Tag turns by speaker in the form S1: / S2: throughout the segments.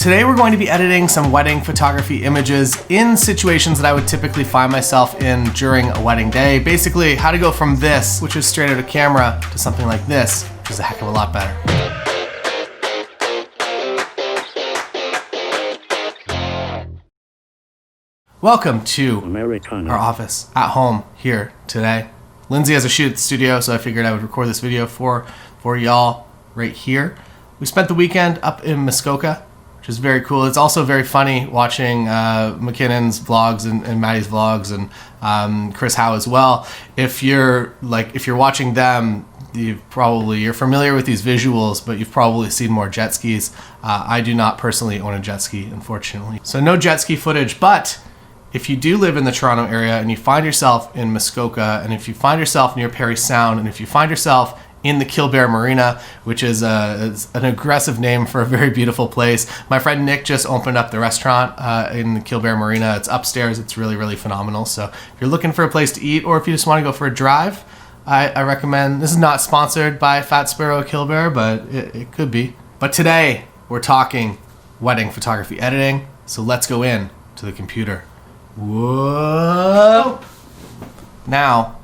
S1: Today we're going to be editing some wedding photography images in situations that I would typically find myself in during a wedding day. Basically, how to go from this, which is straight out of camera, to something like this, which is a heck of a lot better. Welcome to our office at home here today. Lindsay has a shoot at the studio, so I figured I would record this video for y'all right here. We spent the weekend up in Muskoka, which is very cool. It's also very funny watching McKinnon's vlogs and Maddie's vlogs and Chris Howe as well. If you're watching them, you're familiar with these visuals, but you've probably seen more jet skis. I do not personally own a jet ski, unfortunately. So no jet ski footage, but if you do live in the Toronto area and you find yourself in Muskoka, and if you find yourself near Parry Sound, and if you find yourself in the Killbear Marina, which is an aggressive name for a very beautiful place. My friend Nick just opened up the restaurant in the Killbear Marina. It's upstairs. It's really, really phenomenal. So if you're looking for a place to eat, or if you just want to go for a drive, I recommend. This is not sponsored by Fat Sparrow Killbear, but it could be. But today we're talking wedding photography editing. So let's go in to the computer. Whoa! Now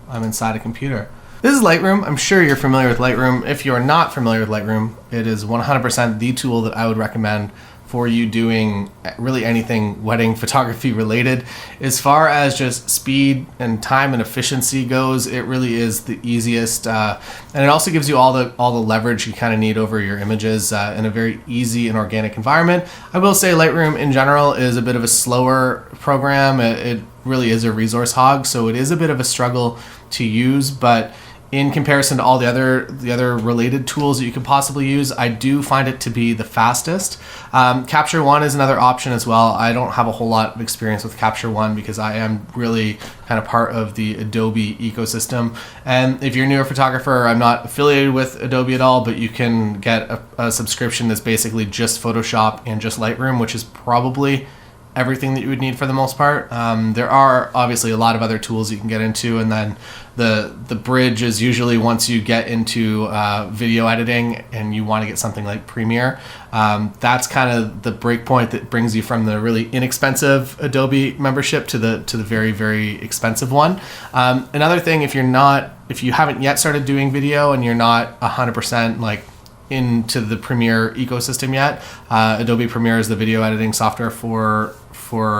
S1: I'm inside a computer. This is Lightroom. I'm sure you're familiar with Lightroom. If you're not familiar with Lightroom, it is 100% the tool that I would recommend for you doing really anything wedding photography related. As far as just speed and time and efficiency goes, it really is the easiest. And it also gives you all the leverage you kind of need over your images in a very easy and organic environment. I will say Lightroom in general is a bit of a slower program. It really is a resource hog, so it is a bit of a struggle to use, but in comparison to all the other related tools that you could possibly use, I do find it to be the fastest. Capture One is another option as well. I don't have a whole lot of experience with Capture One because I am really kind of part of the Adobe ecosystem. And if you're a newer photographer, I'm not affiliated with Adobe at all, but you can get a subscription that's basically just Photoshop and just Lightroom, which is probably everything that you would need for the most part. There are obviously a lot of other tools you can get into, and then the bridge is usually once you get into video editing and you want to get something like Premiere. That's kind of the break point that brings you from the really inexpensive Adobe membership to the very, very expensive one. Another thing, if you haven't yet started doing video and you're not 100% like into the Premiere ecosystem yet, Adobe Premiere is the video editing software for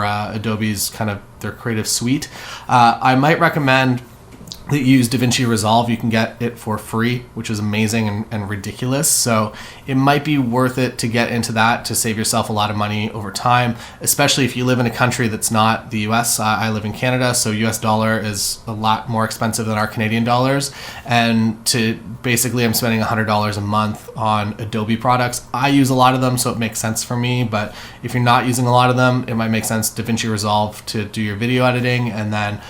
S1: Adobe's kind of their creative suite. I might recommend that you use DaVinci Resolve. You can get it for free, which is amazing and ridiculous. So it might be worth it to get into that to save yourself a lot of money over time, especially if you live in a country that's not the US. I live in Canada, so US dollar is a lot more expensive than our Canadian dollars. And I'm spending $100 a month on Adobe products. I use a lot of them, so it makes sense for me. But if you're not using a lot of them, it might make sense DaVinci Resolve to do your video editing, and then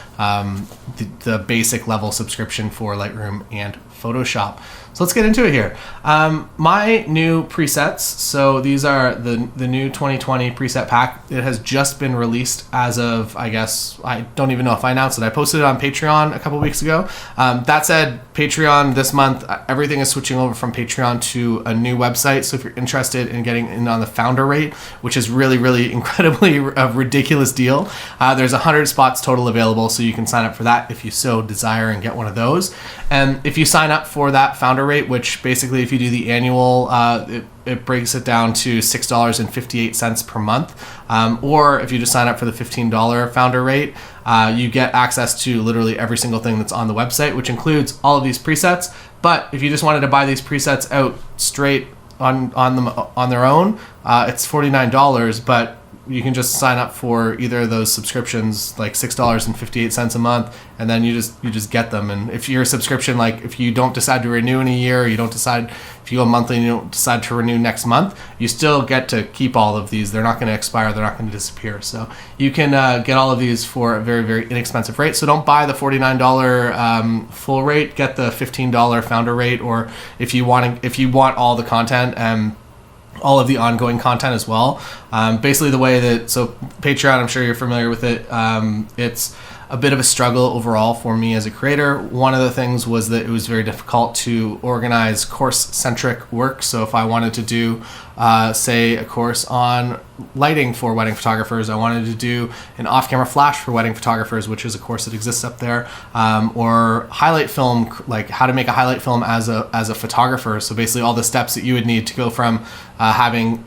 S1: the basic level subscription for Lightroom and Photoshop. So let's get into it here. My new presets. So these are the new 2020 preset pack. It has just been released as of, I guess, I don't even know if I announced it. I posted it on Patreon a couple weeks ago. That said, Patreon this month, everything is switching over from Patreon to a new website. So if you're interested in getting in on the founder rate, which is really, really incredibly a ridiculous deal, there's 100 spots total available. So you can sign up for that if you so desire and get one of those. And if you sign up for that founder rate, which basically if you do the annual, it breaks it down to $6.58 per month. Or if you just sign up for the $15 founder rate, you get access to literally every single thing that's on the website, which includes all of these presets. But if you just wanted to buy these presets out straight on their own, it's $49, but you can just sign up for either of those subscriptions, like $6.58 a month, and then you just get them. And if your subscription, like if you don't decide to renew in a year, if you go monthly and you don't decide to renew next month, you still get to keep all of these. They're not going to expire. They're not going to disappear. So you can get all of these for a very, very inexpensive rate. So don't buy the $49 full rate. Get the $15 founder rate, or if you want all the content and all of the ongoing content as well. Basically the way that, so Patreon, I'm sure you're familiar with it. It's a bit of a struggle overall for me as a creator. One of the things was that it was very difficult to organize course-centric work. So if I wanted to do, say, a course on lighting for wedding photographers, I wanted to do an off-camera flash for wedding photographers, which is a course that exists up there, or highlight film, like how to make a highlight film as a photographer. So basically all the steps that you would need to go from having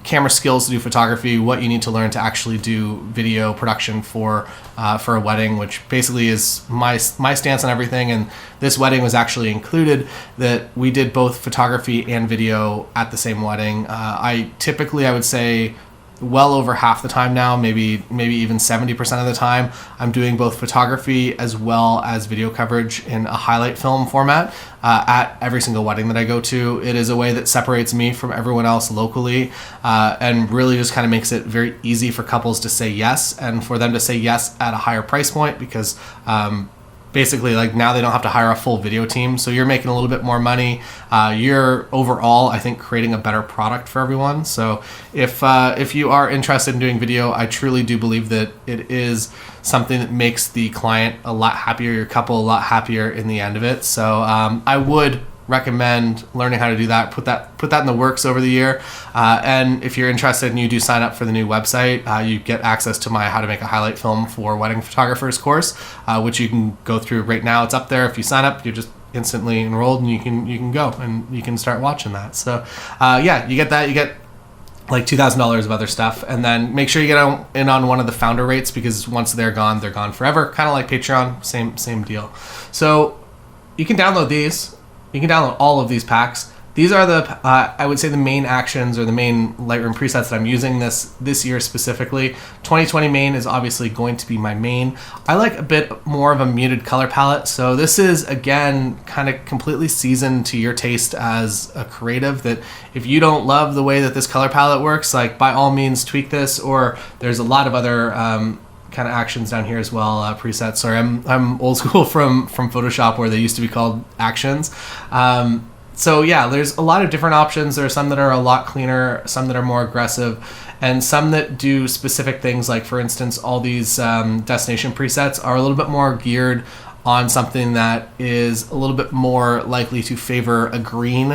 S1: camera skills to do photography, what you need to learn to actually do video production for a wedding, which basically is my stance on everything. And this wedding was actually included, that we did both photography and video at the same wedding. I would say well over half the time now, maybe even 70% of the time, I'm doing both photography as well as video coverage in a highlight film format at every single wedding that I go to. It is a way that separates me from everyone else locally, and really just kind of makes it very easy for couples to say yes, and for them to say yes at a higher price point, because basically, like, now they don't have to hire a full video team, so you're making a little bit more money. You're overall, I think, creating a better product for everyone. So if you are interested in doing video, I truly do believe that it is something that makes the client a lot happier, your couple a lot happier in the end of it. So I would recommend learning how to do that. Put that in the works over the year. And if you're interested and you do sign up for the new website, you get access to my How to Make a Highlight Film for Wedding Photographers course, which you can go through right now. It's up there. If you sign up, you're just instantly enrolled, and you can go and you can start watching that. So yeah, you get that. You get like $2,000 of other stuff, and then make sure you get in on one of the founder rates, because once they're gone forever. Kind of like Patreon, same deal. So you can download these. You can download all of these packs. These are the, I would say, the main actions or the main Lightroom presets that I'm using this year specifically. 2020 main is obviously going to be my main. I like a bit more of a muted color palette. So this is, again, kind of completely seasoned to your taste as a creative, that if you don't love the way that this color palette works, like, by all means tweak this, or there's a lot of other kind of actions down here as well, presets. Sorry, I'm old school from Photoshop, where they used to be called actions. So yeah, there's a lot of different options. There are some that are a lot cleaner, some that are more aggressive, and some that do specific things. Like, for instance, all these destination presets are a little bit more geared on something that is a little bit more likely to favor a green.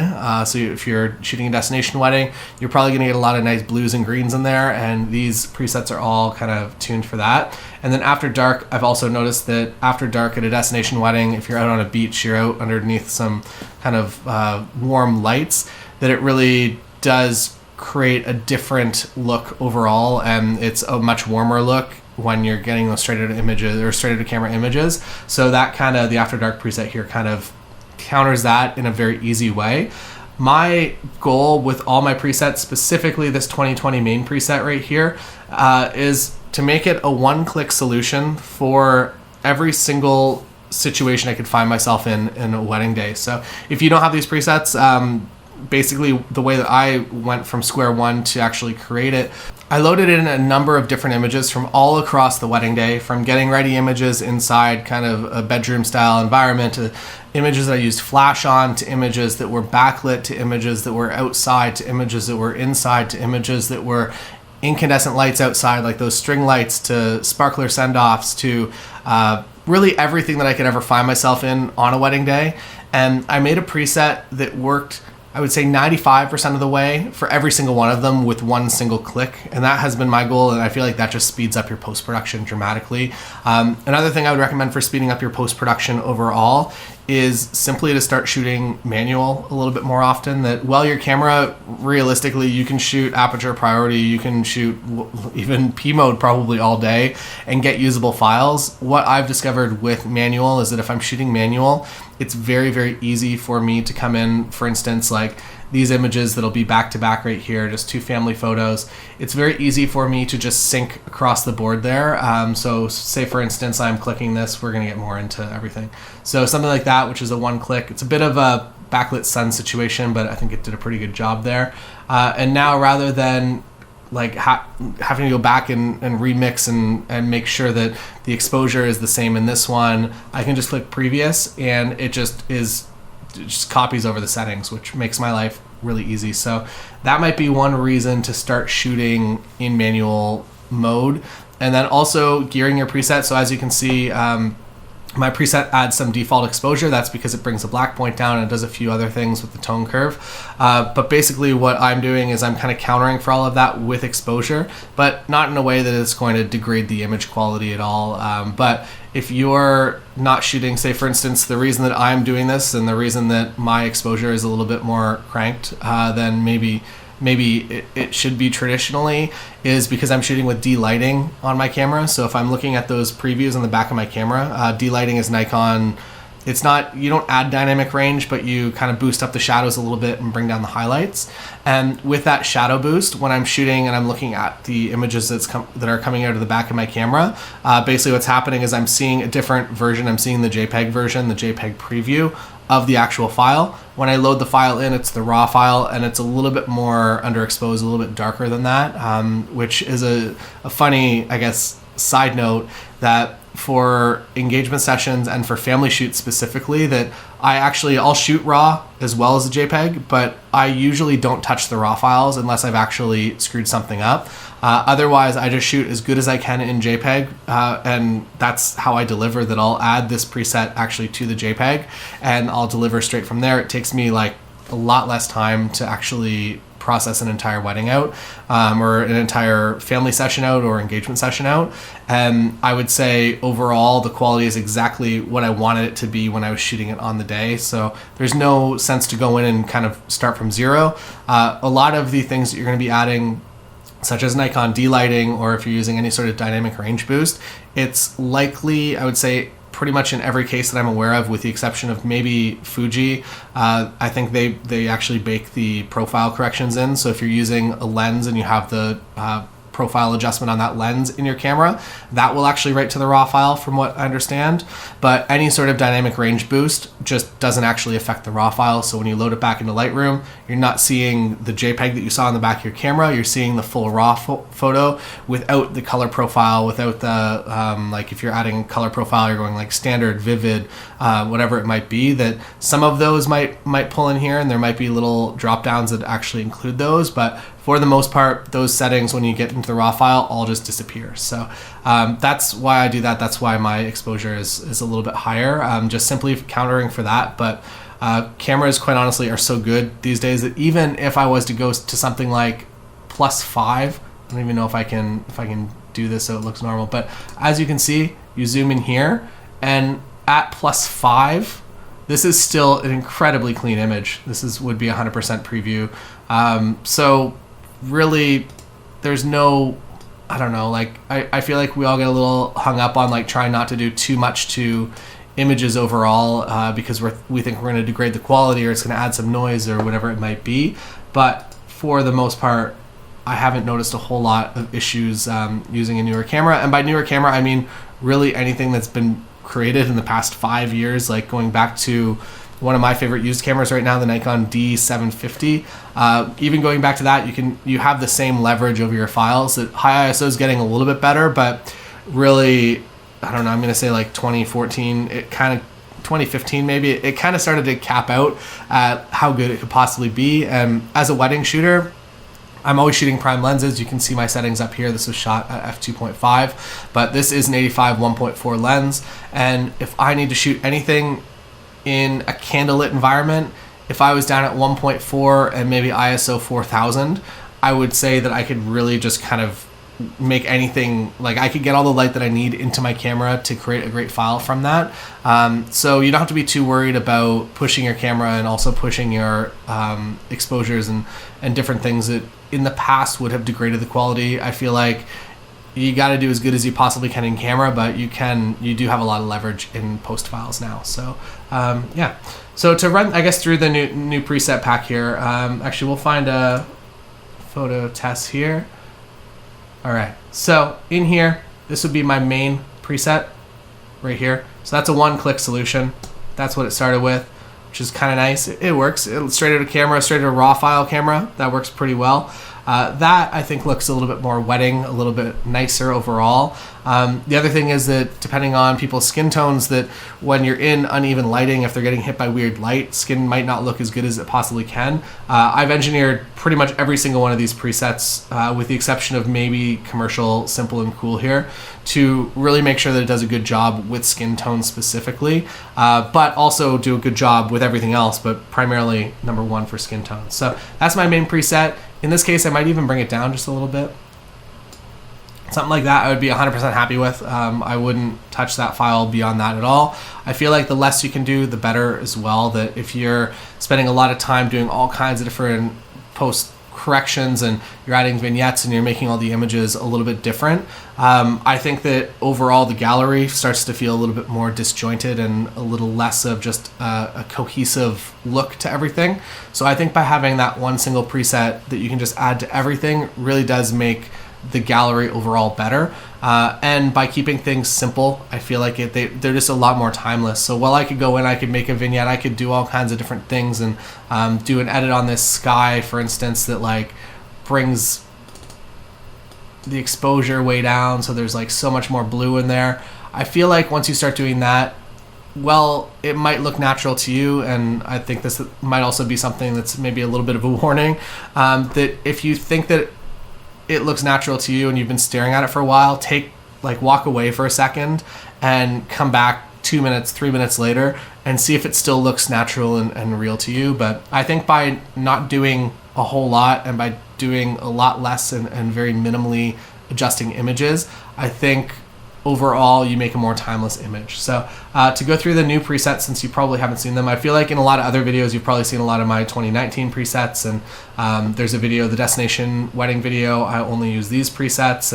S1: So if you're shooting a destination wedding, you're probably gonna get a lot of nice blues and greens in there, and these presets are all kind of tuned for that. And then after dark, I've also noticed that after dark at a destination wedding, if you're out on a beach, you're out underneath some kind of warm lights, that it really does create a different look overall, and it's a much warmer look when you're getting those straight out of images or straight out of camera images. So that kind of, the after dark preset here kind of counters that in a very easy way. My goal with all my presets, specifically this 2020 main preset right here, is to make it a one-click solution for every single situation I could find myself in a wedding day. So if you don't have these presets, basically the way that I went from square one to actually create it, I loaded in a number of different images from all across the wedding day, from getting ready images inside kind of a bedroom style environment, to images that I used flash on, to images that were backlit, to images that were outside, to images that were inside, to images that were incandescent lights outside, like those string lights, to sparkler send-offs, to really everything that I could ever find myself in on a wedding day. And I made a preset that worked, I would say, 95% of the way for every single one of them with one single click. And that has been my goal, and I feel like that just speeds up your post-production dramatically. Another thing I would recommend for speeding up your post-production overall is simply to start shooting manual a little bit more often. That while your camera, realistically, you can shoot aperture priority, you can shoot even P mode probably all day and get usable files. What I've discovered with manual is that if I'm shooting manual, it's very, very easy for me to come in, for instance, like these images that'll be back to back right here, just two family photos. It's very easy for me to just sync across the board there. So say, for instance, I'm clicking this, we're gonna get more into everything. So something like that, which is a one click. It's a bit of a backlit sun situation, but I think it did a pretty good job there. And now, rather than like having to go back and remix and make sure that the exposure is the same in this one, I can just click previous, and it just copies over the settings, which makes my life really easy. So that might be one reason to start shooting in manual mode. And then also gearing your preset. So as you can see, my preset adds some default exposure. That's because it brings the black point down and it does a few other things with the tone curve. But basically what I'm doing is I'm kind of countering for all of that with exposure, but not in a way that it's going to degrade the image quality at all. But if you're not shooting, say for instance, the reason that I'm doing this and the reason that my exposure is a little bit more cranked than maybe it should be traditionally, is because I'm shooting with D-lighting on my camera. So if I'm looking at those previews on the back of my camera, D-lighting is Nikon. It's not, you don't add dynamic range, but you kind of boost up the shadows a little bit and bring down the highlights. And with that shadow boost, when I'm shooting and I'm looking at the images that are coming out of the back of my camera, basically what's happening is I'm seeing a different version. I'm seeing the JPEG version, the JPEG preview of the actual file. When I load the file in, it's the raw file, and it's a little bit more underexposed, a little bit darker than that, which is a funny, I guess, side note that for engagement sessions and for family shoots specifically, that I'll shoot raw as well as the JPEG, but I usually don't touch the raw files unless I've actually screwed something up. Otherwise, I just shoot as good as I can in JPEG, and that's how I deliver. That I'll add this preset actually to the JPEG, and I'll deliver straight from there. It takes me like a lot less time to actually process an entire wedding out, or an entire family session out, or engagement session out. And I would say overall the quality is exactly what I wanted it to be when I was shooting it on the day. So there's no sense to go in and kind of start from zero. A lot of the things that you're going to be adding, such as Nikon D-lighting, or if you're using any sort of dynamic range boost, it's likely, I would say, pretty much in every case that I'm aware of, with the exception of maybe Fuji, I think they actually bake the profile corrections in. So if you're using a lens and you have the profile adjustment on that lens in your camera, that will actually write to the raw file from what I understand. But any sort of dynamic range boost just doesn't actually affect the raw file. So when you load it back into Lightroom, you're not seeing the JPEG that you saw in the back of your camera, you're seeing the full raw photo without the color profile, without the, like if you're adding color profile, you're going like standard, vivid, whatever it might be, that some of those might pull in here, and there might be little drop downs that actually include those. But for the most part, those settings, when you get into the raw file, all just disappear. So that's why I do that. That's why my exposure is a little bit higher, just simply countering for that. But cameras, quite honestly, are so good these days that even if I was to go to something like +5, I don't even know if I can do this so it looks normal. But as you can see, you zoom in here, and at +5, this is still an incredibly clean image. This would be 100% preview. So really, there's no, I don't know, like I feel like we all get a little hung up on like trying not to do too much to images overall, because we think we're going to degrade the quality, or it's going to add some noise or whatever it might be. But for the most part, I haven't noticed a whole lot of issues using a newer camera. And by newer camera, I mean really anything that's been created in the past 5 years, like going back to one of my favorite used cameras right now, the Nikon D750. Even going back to that, you have the same leverage over your files. That high ISO is getting a little bit better, but really, I don't know, I'm going to say like 2014, 2015 maybe, it kind of started to cap out at how good it could possibly be. And as a wedding shooter, I'm always shooting prime lenses. You can see my settings up here. This was shot at f2.5, but this is an 85 1.4 lens. And if I need to shoot anything in a candlelit environment, if I was down at 1.4 and maybe ISO 4000, I would say that I could really just kind of make anything, like I could get all the light that I need into my camera to create a great file from that. So you don't have to be too worried about pushing your camera and also pushing your exposures and different things that in the past would have degraded the quality. I feel like you got to do as good as you possibly can in camera, but you do have a lot of leverage in post files now. So yeah. So to run, I guess, through the new preset pack here, actually we'll find a photo test here. All right, so in here, this would be my main preset right here. So that's a one-click solution. That's what it started with, which is kind of nice. It works. It's straight out of camera, straight out of raw file camera. That works pretty well. That I think looks a little bit more wedding, a little bit nicer overall. The other thing is that depending on people's skin tones, that when you're in uneven lighting, if they're getting hit by weird light, skin might not look as good as it possibly can. I've engineered pretty much every single one of these presets, with the exception of maybe Commercial, Simple, and Cool here, to really make sure that it does a good job with skin tone specifically, but also do a good job with everything else, but primarily number one for skin tone. So that's my main preset. In this case, I might even bring it down just a little bit. Something like that I would be 100% happy with. I wouldn't touch that file beyond that at all. I feel like the less you can do, the better as well. That if you're spending a lot of time doing all kinds of different post corrections and you're adding vignettes and you're making all the images a little bit different, I think that overall the gallery starts to feel a little bit more disjointed and a little less of just a cohesive look to everything. So I think by having that one single preset that you can just add to everything really does make the gallery overall better, and by keeping things simple, I feel like they're just a lot more timeless. So while I could go in, I could make a vignette, I could do all kinds of different things and do an edit on this sky, for instance, that like brings the exposure way down, so there's like so much more blue in there. I feel like once you start doing that, well, it might look natural to you, and I think this might also be something that's maybe a little bit of a warning, that if you think that it looks natural to you and you've been staring at it for a while, walk away for a second and come back 2 minutes, 3 minutes later and see if it still looks natural and real to you. But I think by not doing a whole lot and by doing a lot less and very minimally adjusting images, I think overall you make a more timeless image. So to go through the new presets, since you probably haven't seen them, I feel like in a lot of other videos you've probably seen a lot of my 2019 presets, and there's a video, the destination wedding video, I only use these presets.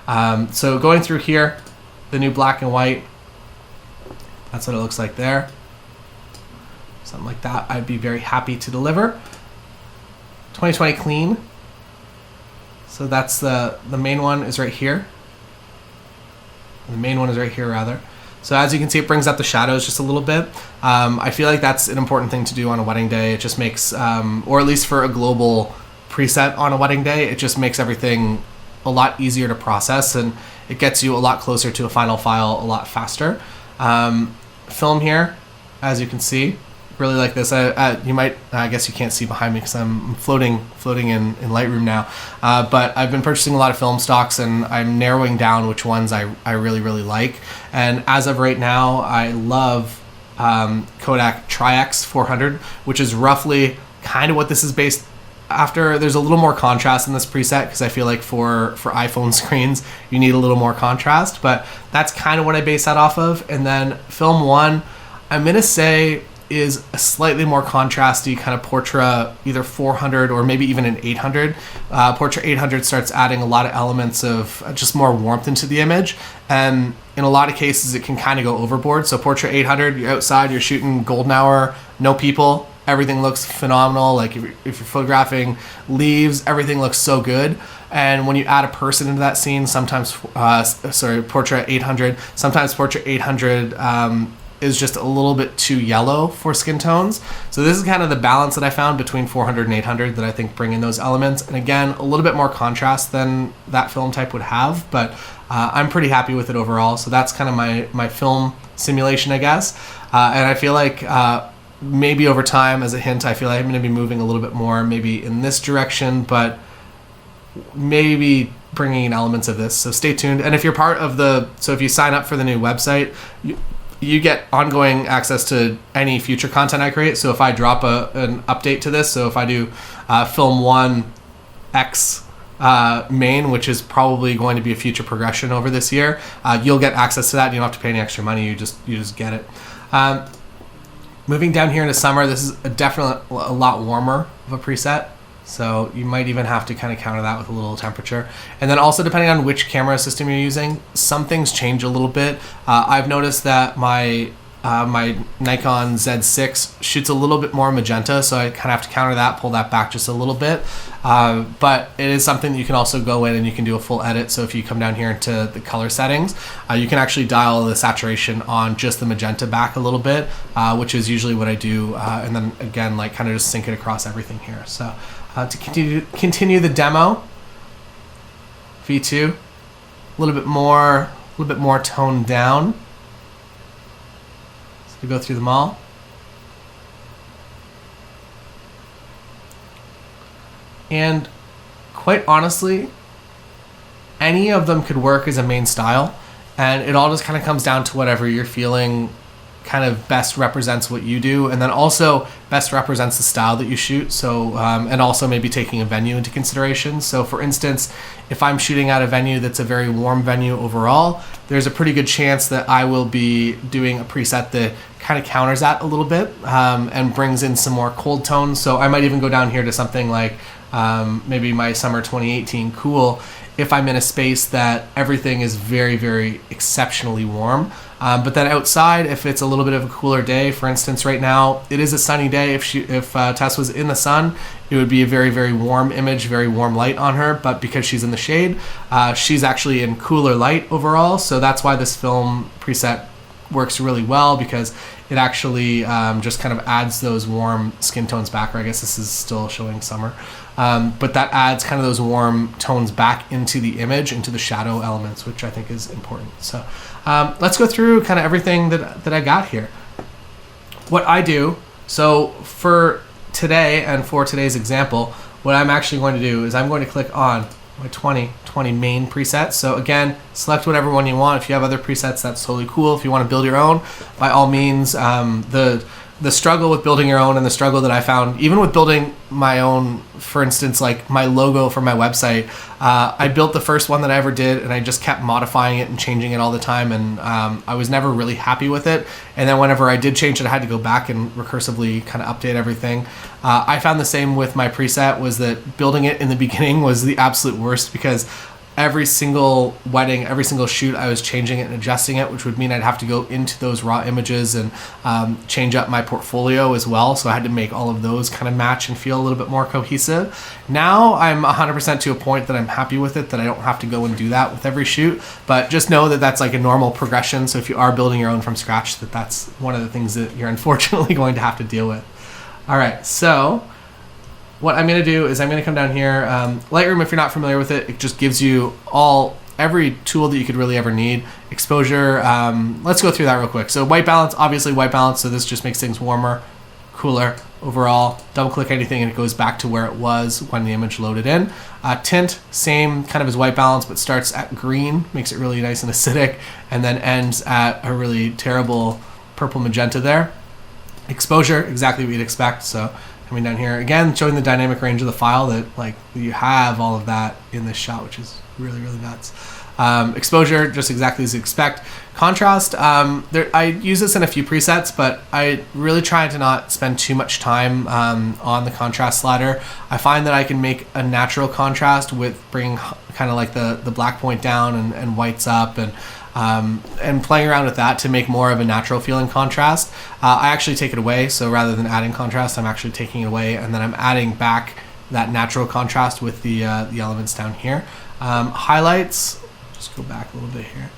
S1: And so going through here, the new black and white, that's what it looks like there. Something like that I'd be very happy to deliver. 2020 clean, so that's the main one is right here. The main one is right here, rather. So as you can see, it brings out the shadows just a little bit. I feel like that's an important thing to do on a wedding day. It just makes, or at least for a global preset on a wedding day, it just makes everything a lot easier to process, and it gets you a lot closer to a final file a lot faster. Film here, as you can see, really like this. You might, I guess you can't see behind me because I'm floating in Lightroom now, but I've been purchasing a lot of film stocks and I'm narrowing down which ones I really like. And as of right now, I love Kodak Tri-X 400, which is roughly kind of what this is based after. There's a little more contrast in this preset because I feel like for iPhone screens you need a little more contrast, but that's kind of what I base that off of. And then Film 1, I'm gonna say, is a slightly more contrasty kind of Portra, either 400 or maybe even an 800. Portra 800 starts adding a lot of elements of just more warmth into the image, and in a lot of cases it can kind of go overboard. So Portra 800, you're outside, you're shooting golden hour, no people, everything looks phenomenal. Like if you're photographing leaves, everything looks so good. And when you add a person into that scene, sometimes Portra 800, sometimes Portra 800 is just a little bit too yellow for skin tones. So this is kind of the balance that I found between 400 and 800 that I think bring in those elements. And again, a little bit more contrast than that film type would have, but I'm pretty happy with it overall. So that's kind of my film simulation, I guess. And I feel like maybe over time, as a hint, I feel like I'm gonna be moving a little bit more maybe in this direction, but maybe bringing in elements of this. So stay tuned. And if you're part of so if you sign up for the new website, you get ongoing access to any future content I create. So if I drop an update to this, so if I do Film 1 X main, which is probably going to be a future progression over this year, you'll get access to that. You don't have to pay any extra money. You just get it. Moving down here into summer, this is definitely a lot warmer of a preset. So you might even have to kind of counter that with a little temperature. And then also, depending on which camera system you're using, some things change a little bit. I've noticed that my Nikon Z6 shoots a little bit more magenta, so I kind of have to counter that, pull that back just a little bit. But it is something that you can also go in and you can do a full edit. So if you come down here into the color settings, you can actually dial the saturation on just the magenta back a little bit, which is usually what I do. And then again, like kind of just sync it across everything here. So to continue the demo, V2, a little little bit more toned down. So we go through them all. And quite honestly, any of them could work as a main style, and it all just kind of comes down to whatever you're feeling kind of best represents what you do, and then also best represents the style that you shoot. So and also maybe taking a venue into consideration. So for instance, if I'm shooting at a venue that's a very warm venue overall, there's a pretty good chance that I will be doing a preset that kind of counters that a little bit, and brings in some more cold tones. So I might even go down here to something like maybe my summer 2018 Cool, if I'm in a space that everything is very, very exceptionally warm. But then outside, if it's a little bit of a cooler day, for instance, right now, it is a sunny day. If Tess was in the sun, it would be a very, very warm image, very warm light on her. But because she's in the shade, she's actually in cooler light overall. So that's why this film preset works really well, because it actually just kind of adds those warm skin tones back. Or I guess this is still showing summer. But that adds kind of those warm tones back into the image, into the shadow elements, which I think is important. So let's go through kind of everything that I got here. What I do, so for today and for today's example, what I'm actually going to do is I'm going to click on my 2020 main presets. So again, select whatever one you want. If you have other presets, that's totally cool. If you want to build your own, by all means. The struggle with building your own, and the struggle that I found even with building my own, for instance, like my logo for my website, I built the first one that I ever did, and I just kept modifying it and changing it all the time, and I was never really happy with it. And then whenever I did change it, I had to go back and recursively kind of update everything. I found the same with my preset, was that building it in the beginning was the absolute worst, because every single wedding, every single shoot, I was changing it and adjusting it, which would mean I'd have to go into those raw images and change up my portfolio as well. So I had to make all of those kind of match and feel a little bit more cohesive. Now I'm 100% to a point that I'm happy with it, that I don't have to go and do that with every shoot. But just know that that's like a normal progression. So if you are building your own from scratch, that's one of the things that you're unfortunately going to have to deal with. All right, so what I'm going to do is I'm going to come down here. Lightroom, if you're not familiar with it, it just gives you every tool that you could really ever need. Exposure, let's go through that real quick. So white balance, obviously white balance, so this just makes things warmer, cooler overall. Double click anything and it goes back to where it was when the image loaded in. Tint, same kind of as white balance, but starts at green, makes it really nice and acidic, and then ends at a really terrible purple magenta there. Exposure, exactly what you'd expect. So coming down here, again, showing the dynamic range of the file, that like you have all of that in this shot, which is really, really nuts. Exposure, just exactly as you expect. Contrast, I use this in a few presets, but I really try to not spend too much time on the contrast slider. I find that I can make a natural contrast with bringing kind of like the black point down and whites up, and playing around with that to make more of a natural feeling contrast. I actually take it away, so rather than adding contrast, I'm actually taking it away, and then I'm adding back that natural contrast with the elements down here. Highlights, just go back a little bit here.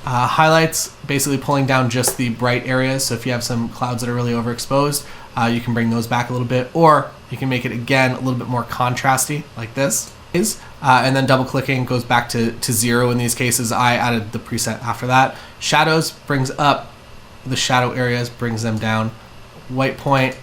S1: Highlights, basically pulling down just the bright areas, so if you have some clouds that are really overexposed, you can bring those back a little bit, or you can make it again a little bit more contrasty like this. And then double clicking goes back to 0 in these cases. I added the preset after that. Shadows brings up the shadow areas, brings them down. White point,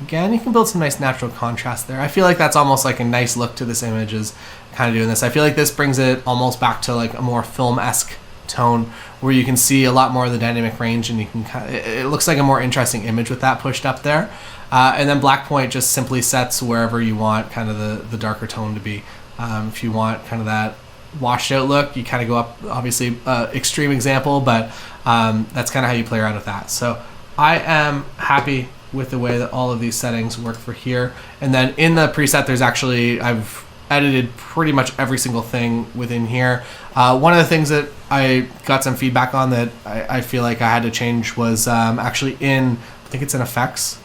S1: again, you can build some nice natural contrast there. I feel like that's almost like a nice look to this image, is kind of doing this. I feel like this brings it almost back to like a more film-esque tone, where you can see a lot more of the dynamic range, and you can it looks like a more interesting image with that pushed up there. And then black point just simply sets wherever you want kind of the darker tone to be. If you want kind of that washed out look, you kind of go up, obviously extreme example, but that's kind of how you play around with that. So I am happy with the way that all of these settings work for here. And then in the preset, there's actually, I've edited pretty much every single thing within here. One of the things that I got some feedback on that I feel like I had to change was actually I think it's in effects.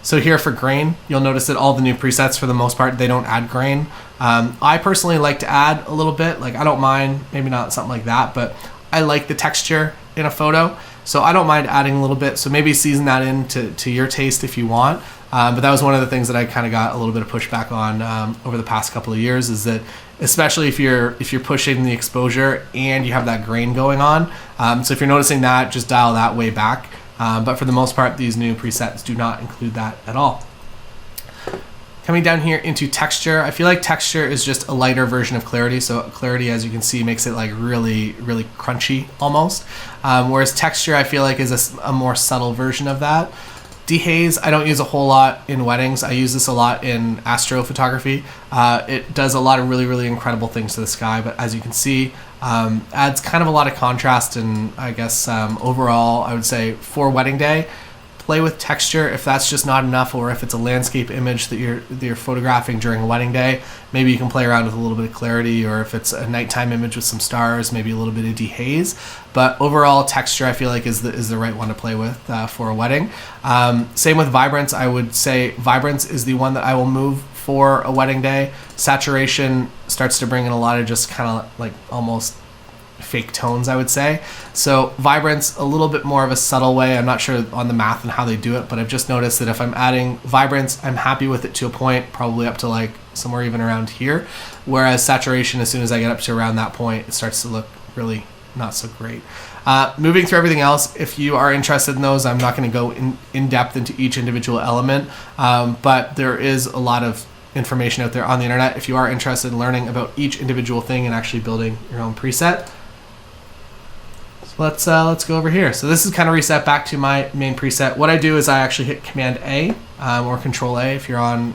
S1: So here for grain, you'll notice that all the new presets, for the most part, they don't add grain. I personally like to add a little bit. Like, I don't mind, maybe not something like that, but I like the texture in a photo. So I don't mind adding a little bit. So maybe season that in to your taste if you want. But that was one of the things that I kind of got a little bit of pushback on over the past couple of years, is that especially if you're pushing the exposure and you have that grain going on. So if you're noticing that, just dial that way back. But for the most part, these new presets do not include that at all. Coming down here into texture, I feel like texture is just a lighter version of clarity. So clarity, as you can see, makes it like really, really crunchy almost. Whereas texture, I feel like is a more subtle version of that. Dehaze, I don't use a whole lot in weddings. I use this a lot in astrophotography. It does a lot of really, really incredible things to the sky, but as you can see, adds kind of a lot of contrast, and I guess overall, I would say for wedding day, play with texture if that's just not enough, or if it's a landscape image that you're photographing during a wedding day, maybe you can play around with a little bit of clarity, or if it's a nighttime image with some stars, maybe a little bit of dehaze. But overall, texture I feel like is the right one to play with for a wedding. Same with Vibrance. I would say Vibrance is the one that I will move for a wedding day. Saturation starts to bring in a lot of just kind of like almost fake tones, I would say. So Vibrance, a little bit more of a subtle way. I'm not sure on the math and how they do it, but I've just noticed that if I'm adding Vibrance, I'm happy with it to a point, probably up to like somewhere even around here. Whereas saturation, as soon as I get up to around that point, it starts to look really not so great. Moving through everything else, if you are interested in those, I'm not going to go in depth into each individual element, but there is a lot of information out there on the internet if you are interested in learning about each individual thing and actually building your own preset. Let's go over here. So this is kind of reset back to my main preset. What I do is I actually hit Command A or Control A if you're on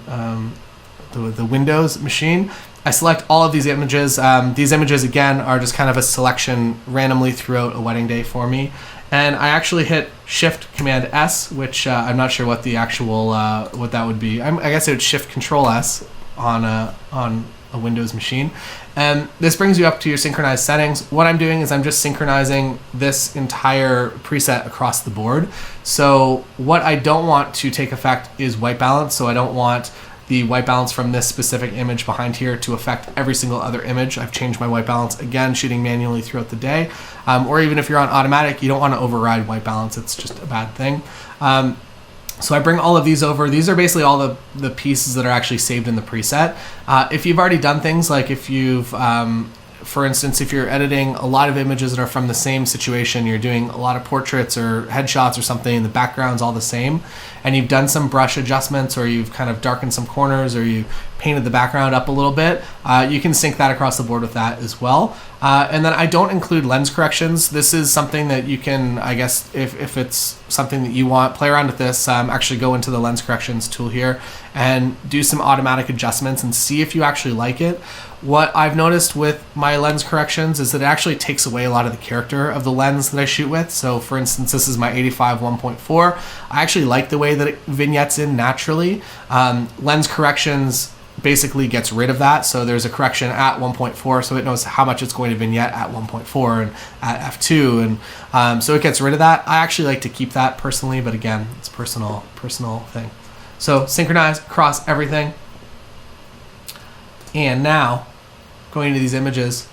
S1: the Windows machine. I select all of these images. These images again are just kind of a selection randomly throughout a wedding day for me. And I actually hit Shift Command S, which I'm not sure what the actual what that would be. I guess it would Shift Control S on a Windows machine. And this brings you up to your synchronized settings. What I'm doing is I'm just synchronizing this entire preset across the board. So what I don't want to take effect is white balance. So I don't want the white balance from this specific image behind here to affect every single other image. I've changed my white balance, again, shooting manually throughout the day. Or even if you're on automatic, you don't want to override white balance. It's just a bad thing. So I bring all of these over. These are basically all the pieces that are actually saved in the preset. If you've already done things like if you've, for instance, if you're editing a lot of images that are from the same situation, you're doing a lot of portraits or headshots or something, and the background's all the same, and you've done some brush adjustments, or you've kind of darkened some corners, or you painted the background up a little bit, you can sync that across the board with that as well. And then I don't include lens corrections. This is something that you can, I guess, if it's something that you want, play around with this, actually go into the lens corrections tool here and do some automatic adjustments and see if you actually like it. What I've noticed with my lens corrections is that it actually takes away a lot of the character of the lens that I shoot with. So for instance, this is my 85 1.4. I actually like the way that it vignettes in naturally. Lens corrections basically gets rid of that. So there's a correction at 1.4, so it knows how much it's going to vignette at 1.4 and at f2, and so it gets rid of that. I actually like to keep that personally, but again, it's personal thing. So synchronize across everything. And now, going into these images,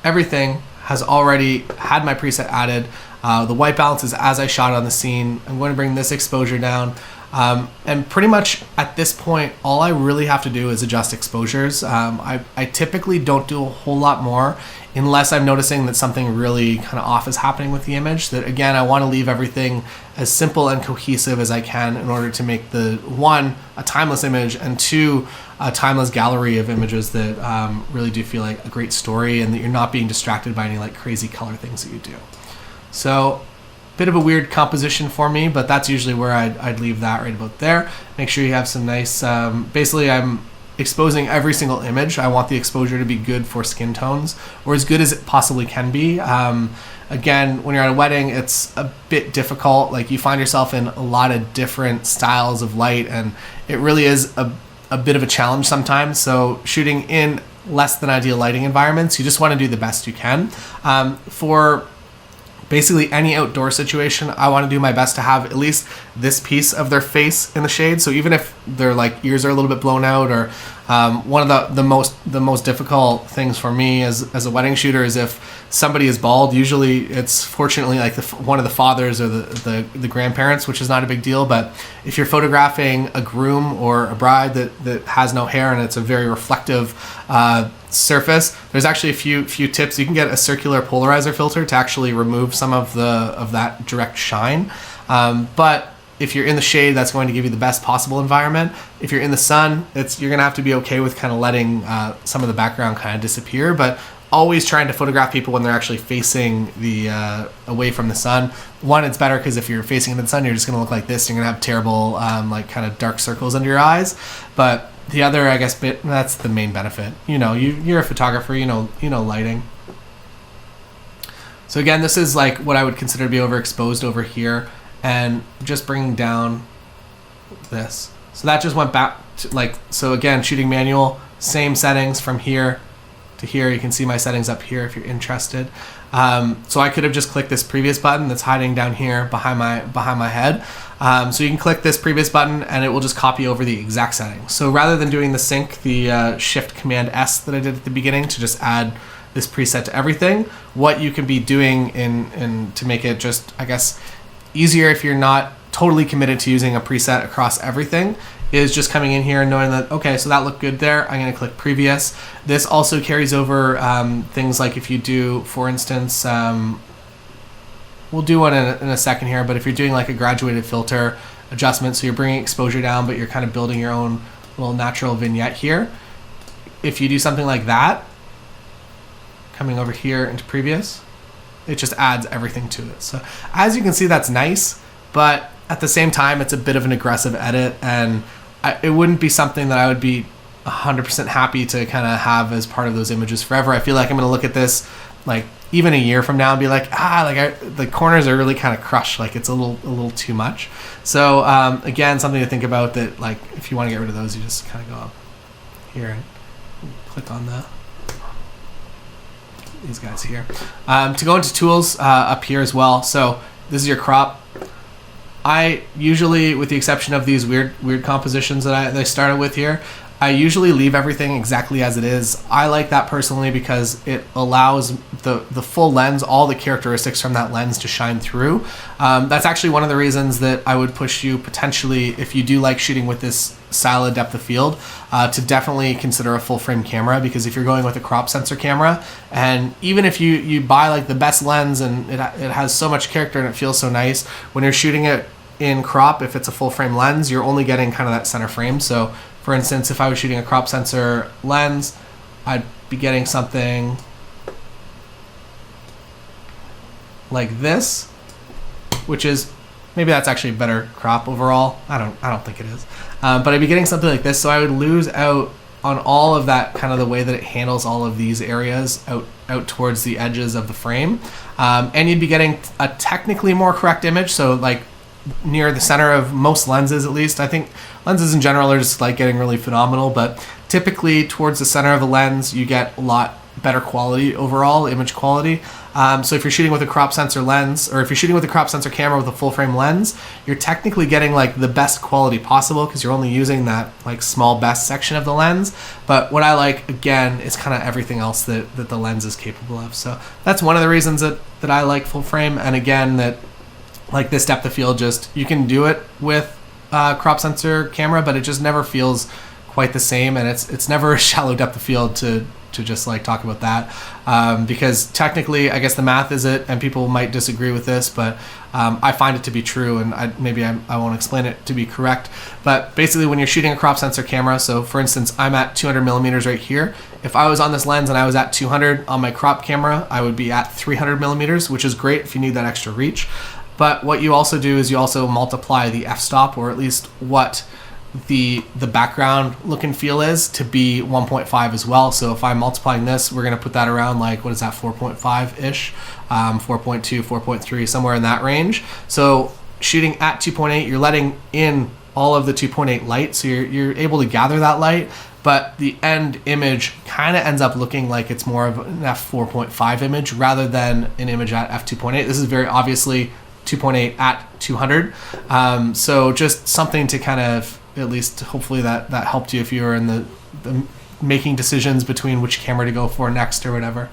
S1: everything has already had my preset added. The white balance is as I shot it on the scene. I'm going to bring this exposure down. And pretty much at this point, all I really have to do is adjust exposures. I typically don't do a whole lot more unless I'm noticing that something really kind of off is happening with the image. That again, I want to leave everything as simple and cohesive as I can in order to make the one, a timeless image, and two, a timeless gallery of images that really do feel like a great story, and that you're not being distracted by any like crazy color things that you do. So bit of a weird composition for me, but that's usually where I'd leave that right about there. Make sure you have some nice, basically I'm exposing every single image. I want the exposure to be good for skin tones, or as good as it possibly can be. Again, when you're at a wedding, it's a bit difficult. Like you find yourself in a lot of different styles of light, and it really is a bit of a challenge sometimes. So shooting in less than ideal lighting environments, you just want to do the best you can. For basically any outdoor situation, I want to do my best to have at least this piece of their face in the shade. So even if their like ears are a little bit blown out, or One of the most difficult things for me as a wedding shooter is if somebody is bald. Usually it's fortunately like one of the fathers or the grandparents, which is not a big deal. But if you're photographing a groom or a bride that has no hair and it's a very reflective surface, there's actually a few tips. You can get a circular polarizer filter to actually remove some of that direct shine. But if you're in the shade, that's going to give you the best possible environment. If you're in the sun, you're gonna have to be okay with kind of letting some of the background kind of disappear, but always trying to photograph people when they're actually facing away from the sun. One, it's better because if you're facing into the sun, you're just gonna look like this. You're gonna have terrible like kind of dark circles under your eyes. But the other, I guess, that's the main benefit. You're a photographer, you know lighting. So again, this is like what I would consider to be overexposed over here, and just bringing down this. So that just went back to so again, shooting manual, same settings from here to here. You can see my settings up here if you're interested. So I could have just clicked this previous button that's hiding down here behind my head. So you can click this previous button and it will just copy over the exact settings. So rather than doing the sync, the Shift Command S that I did at the beginning to just add this preset to everything, what you can be doing in to make it just, I guess, easier if you're not totally committed to using a preset across everything, is just coming in here and knowing that, okay, so that looked good there. I'm going to click previous. This also carries over things like if you do, for instance, we'll do one in a second here, but if you're doing like a graduated filter adjustment, so you're bringing exposure down, but you're kind of building your own little natural vignette here. If you do something like that, coming over here into previous, it just adds everything to it. So as you can see, that's nice, but at the same time, it's a bit of an aggressive edit, and it wouldn't be something that I would be 100% happy to kind of have as part of those images forever. I feel like I'm going to look at this like even a year from now and be like, the corners are really kind of crushed. Like it's a little too much. So again, something to think about, that like if you want to get rid of those, you just kind of go up here and click on these guys here. To go into tools up here as well. So this is your crop. I usually, with the exception of these weird compositions that I started with here, I usually leave everything exactly as it is. I like that personally because it allows the full lens, all the characteristics from that lens to shine through. That's actually one of the reasons that I would push you potentially, if you do like shooting with this style of depth of field, to definitely consider a full frame camera, because if you're going with a crop sensor camera, and even if you buy like the best lens and it has so much character and it feels so nice, when you're shooting it in crop, if it's a full frame lens, you're only getting kind of that center frame. So for instance, if I was shooting a crop sensor lens, I'd be getting something like this, which is, maybe that's actually a better crop overall. I don't think it is. But I'd be getting something like this, so I would lose out on all of that, kind of the way that it handles all of these areas out towards the edges of the frame. And you'd be getting a technically more correct image, so like near the center of most lenses, at least. I think lenses in general are just like getting really phenomenal, but typically towards the center of the lens, you get a lot better quality overall, image quality. So if you're shooting with a crop sensor lens, or if you're shooting with a crop sensor camera with a full frame lens, you're technically getting like the best quality possible because you're only using that like small best section of the lens. But what I like, again, is kind of everything else that the lens is capable of. So that's one of the reasons that I like full frame. And again, that like this depth of field, just, you can do it with crop sensor camera, but it just never feels quite the same. And it's never a shallow depth of field to just like talk about that, because technically, I guess the math is it, and people might disagree with this, but I find it to be true, and I won't explain it to be correct. But basically, when you're shooting a crop sensor camera, so for instance, I'm at 200 millimeters right here. If I was on this lens and I was at 200 on my crop camera, I would be at 300 millimeters, which is great if you need that extra reach. But what you also do is you also multiply the f-stop, or at least what the background look and feel is, to be 1.5 as well. So if I'm multiplying this, we're going to put that around like, what is that, 4.5-ish, 4.2, 4.3, somewhere in that range. So shooting at 2.8, you're letting in all of the 2.8 light, so you're able to gather that light, but the end image kind of ends up looking like it's more of an f4.5 image rather than an image at f2.8. This is very obviously 2.8 at 200. So just something to kind of at least hopefully that helped you if you were in the making decisions between which camera to go for next or whatever.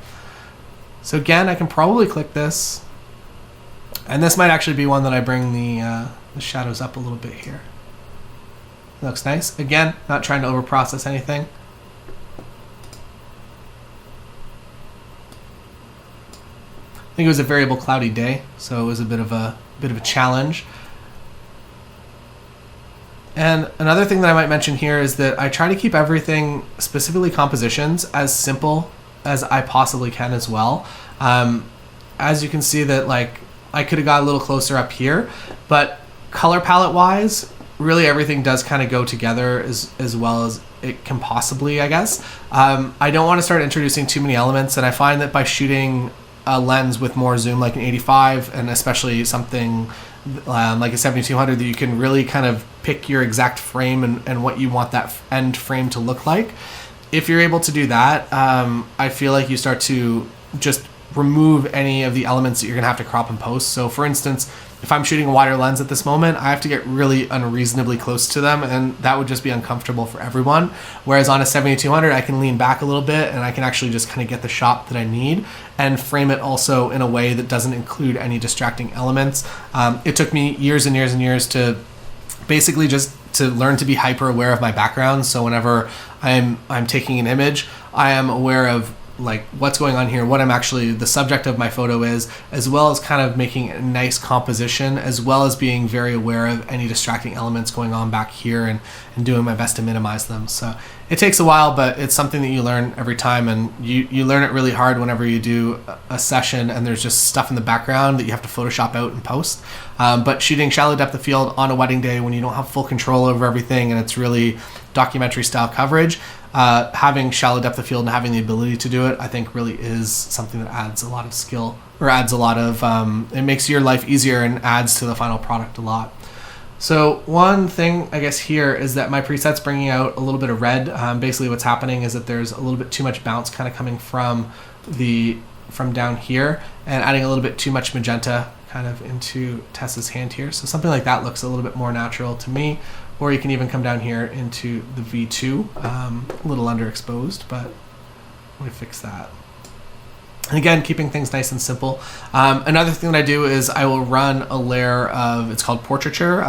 S1: So again, I can probably click this, and this might actually be one that I bring the shadows up a little bit here. Looks nice. Again, not trying to overprocess anything. I think it was a variable cloudy day, so it was a bit of a challenge. And another thing that I might mention here is that I try to keep everything, specifically compositions, as simple as I possibly can as well. As you can see that like I could have got a little closer up here, but color palette wise, really everything does kind of go together as well as it can possibly, I guess. I don't want to start introducing too many elements, and I find that by shooting a lens with more zoom like an 85 and especially something like a 7200, that you can really kind of pick your exact frame and what you want that end frame to look like. If you're able to do that, I feel like you start to just remove any of the elements that you're gonna have to crop and post. So for instance, if I'm shooting a wider lens at this moment, I have to get really unreasonably close to them, and that would just be uncomfortable for everyone. Whereas on a 7200, I can lean back a little bit and I can actually just kind of get the shot that I need and frame it also in a way that doesn't include any distracting elements. It took me years and years and years to basically just to learn to be hyper aware of my background. So whenever I'm taking an image, I am aware of like what's going on here, what I'm actually the subject of my photo is, as well as kind of making a nice composition, as well as being very aware of any distracting elements going on back here and doing my best to minimize them. So it takes a while, but it's something that you learn every time, and you learn it really hard whenever you do a session and there's just stuff in the background that you have to Photoshop out and post. But shooting shallow depth of field on a wedding day when you don't have full control over everything and it's really documentary style coverage, having shallow depth of field and having the ability to do it, I think really is something that adds a lot of skill, or adds a lot of, it makes your life easier and adds to the final product a lot. So one thing I guess here is that my preset's bringing out a little bit of red. Basically what's happening is that there's a little bit too much bounce kind of coming from down here, and adding a little bit too much magenta kind of into Tessa's hand here. So something like that looks a little bit more natural to me. Or you can even come down here into the V2, a little underexposed, but let me fix that. And again, keeping things nice and simple. Another thing that I do is I will run a layer of, it's called Portraiture,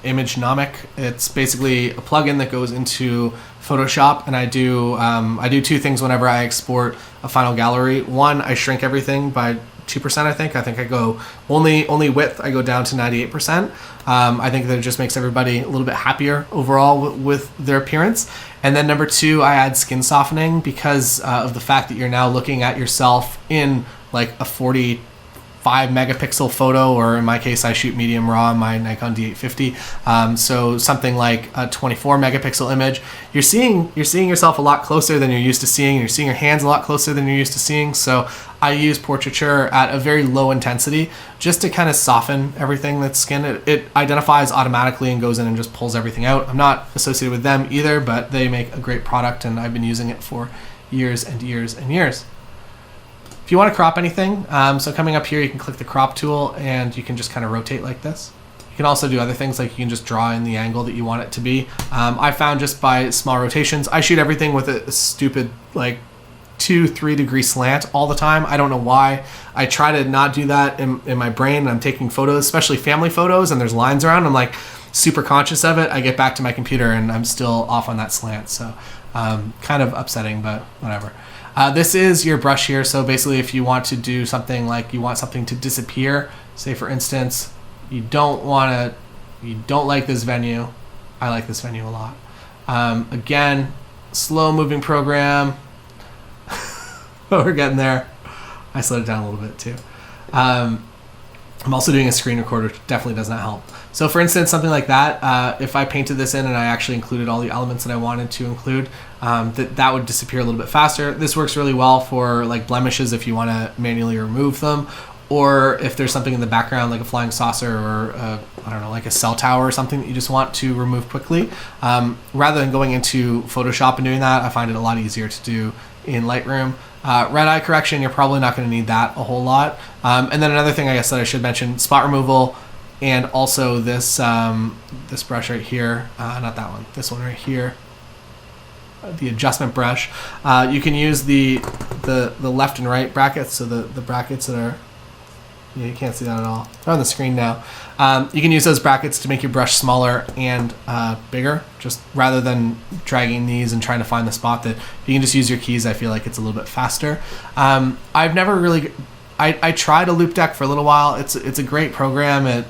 S1: Imagenomic. It's basically a plugin that goes into Photoshop, and I do two things whenever I export a final gallery. One, I shrink everything by 2%. I think I go only width. I go down to 98%. I think that it just makes everybody a little bit happier overall with their appearance. And then number two, I add skin softening because of the fact that you're now looking at yourself in like a 45 megapixel photo, or in my case, I shoot medium raw on my Nikon D850. So something like a 24 megapixel image, you're seeing yourself a lot closer than you're used to seeing. You're seeing your hands a lot closer than you're used to seeing. So I use portraiture at a very low intensity just to kind of soften everything that's skin. It identifies automatically and goes in and just pulls everything out. I'm not associated with them either, but they make a great product, and I've been using it for years and years and years. If you want to crop anything, so coming up here, you can click the crop tool and you can just kind of rotate like this. You can also do other things, like you can just draw in the angle that you want it to be. I found just by small rotations, I shoot everything with a stupid like 2-3 degree slant all the time. I don't know why. I try to not do that in my brain. I'm taking photos, especially family photos, and there's lines around. I'm like super conscious of it. I get back to my computer and I'm still off on that slant. So kind of upsetting, but whatever. This is your brush here. So basically if you want to do something like you want something to disappear, say for instance, you don't like this venue. I like this venue a lot. Again, slow moving program. But we're getting there. I slowed it down a little bit too. I'm also doing a screen recorder, which definitely does not help. So for instance, something like that, if I painted this in and I actually included all the elements that I wanted to include, that would disappear a little bit faster. This works really well for like blemishes if you want to manually remove them, or if there's something in the background like a flying saucer or I don't know, like a cell tower or something that you just want to remove quickly. Rather than going into Photoshop and doing that, I find it a lot easier to do in Lightroom. Red eye correction, you're probably not going to need that a whole lot. And then another thing I guess that I should mention, spot removal, and also this this brush right here, not that one, this one right here, the adjustment brush. You can use the left and right brackets, so the brackets that are, yeah, you can't see that at all. They're on the screen now. You can use those brackets to make your brush smaller and bigger, just rather than dragging these and trying to find the spot. That you can just use your keys. I feel like it's a little bit faster. I've never really, I tried a loop deck for a little while. It's a great program.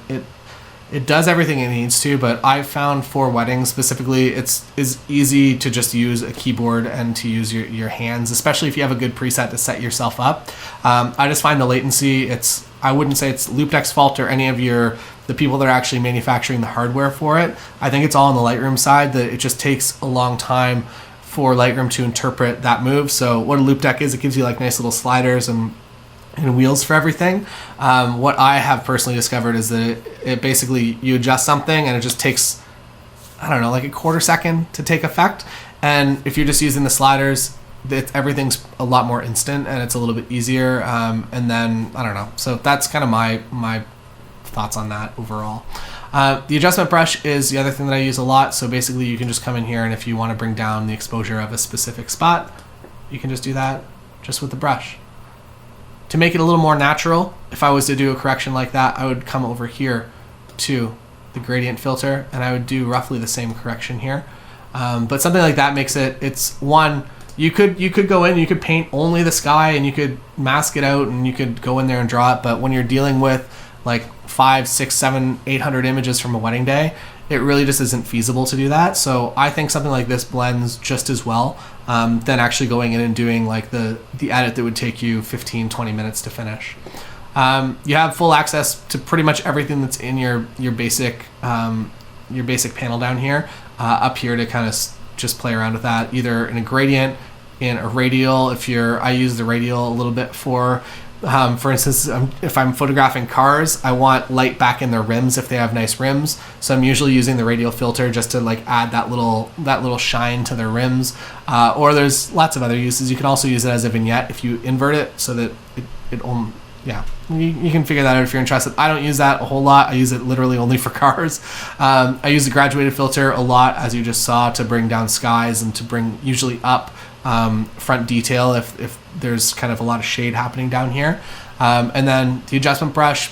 S1: It does everything it needs to, but I found for weddings specifically, it's easy to just use a keyboard and to use your hands, especially if you have a good preset to set yourself up. I just find the latency, I wouldn't say it's Loop Deck's fault or any of the people that are actually manufacturing the hardware for it. I think it's all on the Lightroom side, that it just takes a long time for Lightroom to interpret that move. So what a Loop Deck is, it gives you like nice little sliders and wheels for everything. What I have personally discovered is that it basically, you adjust something and it just takes, I don't know, like a quarter second to take effect. And if you're just using the sliders, everything's a lot more instant and it's a little bit easier. And then, I don't know. So that's kind of my thoughts on that overall. The adjustment brush is the other thing that I use a lot. So basically you can just come in here, and if you want to bring down the exposure of a specific spot, you can just do that just with the brush. To make it a little more natural, if I was to do a correction like that, I would come over here to the gradient filter and I would do roughly the same correction here. But something like that makes it's one, you could go in, you could paint only the sky and you could mask it out and you could go in there and draw it. But when you're dealing with like 5, 6, 7, 800 images from a wedding day, it really just isn't feasible to do that. So I think something like this blends just as well than actually going in and doing like the edit that would take you 15, 20 minutes to finish. You have full access to pretty much everything that's in your basic panel down here, up here to kind of just play around with that, either in a gradient, in a radial. I use the radial a little bit for instance, if I'm photographing cars, I want light back in their rims if they have nice rims. So I'm usually using the radial filter just to like add that little shine to their rims. Or there's lots of other uses. You can also use it as a vignette if you invert it so that you can figure that out if you're interested. I don't use that a whole lot. I use it literally only for cars. I use the graduated filter a lot, as you just saw, to bring down skies and to bring usually up front detail if there's kind of a lot of shade happening down here. And then the adjustment brush,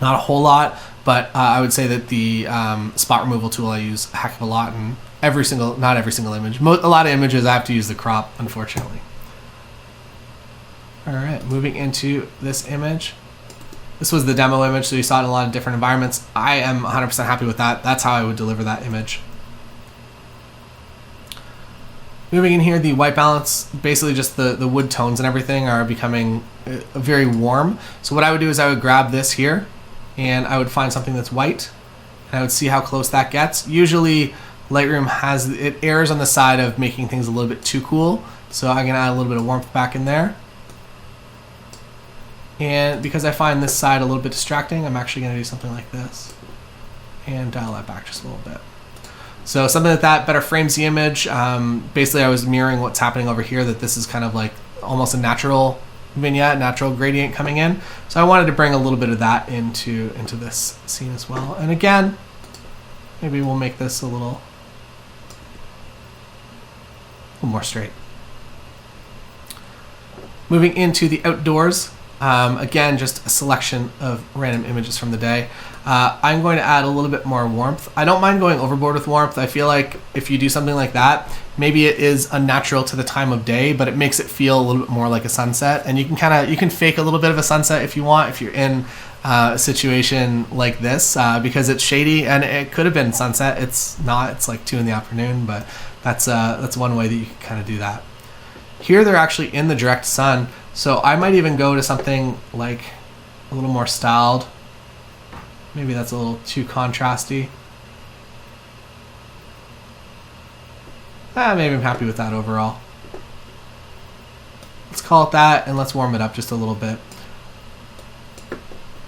S1: not a whole lot, but I would say that the spot removal tool I use a heck of a lot in not every single image. A lot of images I have to use the crop, unfortunately. All right, moving into this image. This was the demo image, so you saw it in a lot of different environments. I am 100% happy with that. That's how I would deliver that image. Moving in here, the white balance, basically just the wood tones and everything are becoming very warm. So what I would do is I would grab this here and I would find something that's white and I would see how close that gets. Usually Lightroom it errs on the side of making things a little bit too cool. So I'm gonna add a little bit of warmth back in there. And because I find this side a little bit distracting, I'm actually gonna do something like this and dial that back just a little bit. So something like that better frames the image. Basically I was mirroring what's happening over here, that this is kind of like almost a natural vignette, natural gradient coming in. So I wanted to bring a little bit of that into this scene as well. And again, maybe we'll make this a little more straight. Moving into the outdoors. Again, just a selection of random images from the day. I'm going to add a little bit more warmth. I don't mind going overboard with warmth. I feel like if you do something like that, maybe it is unnatural to the time of day, but it makes it feel a little bit more like a sunset. And you can fake a little bit of a sunset if you want, if you're in a situation like this, because it's shady and it could have been sunset. It's not. It's like 2 in the afternoon, but that's one way that you can kind of do that. Here they're actually in the direct sun, so I might even go to something like a little more styled. Maybe that's a little too contrasty. Maybe I'm happy with that overall. Let's call it that, and let's warm it up just a little bit.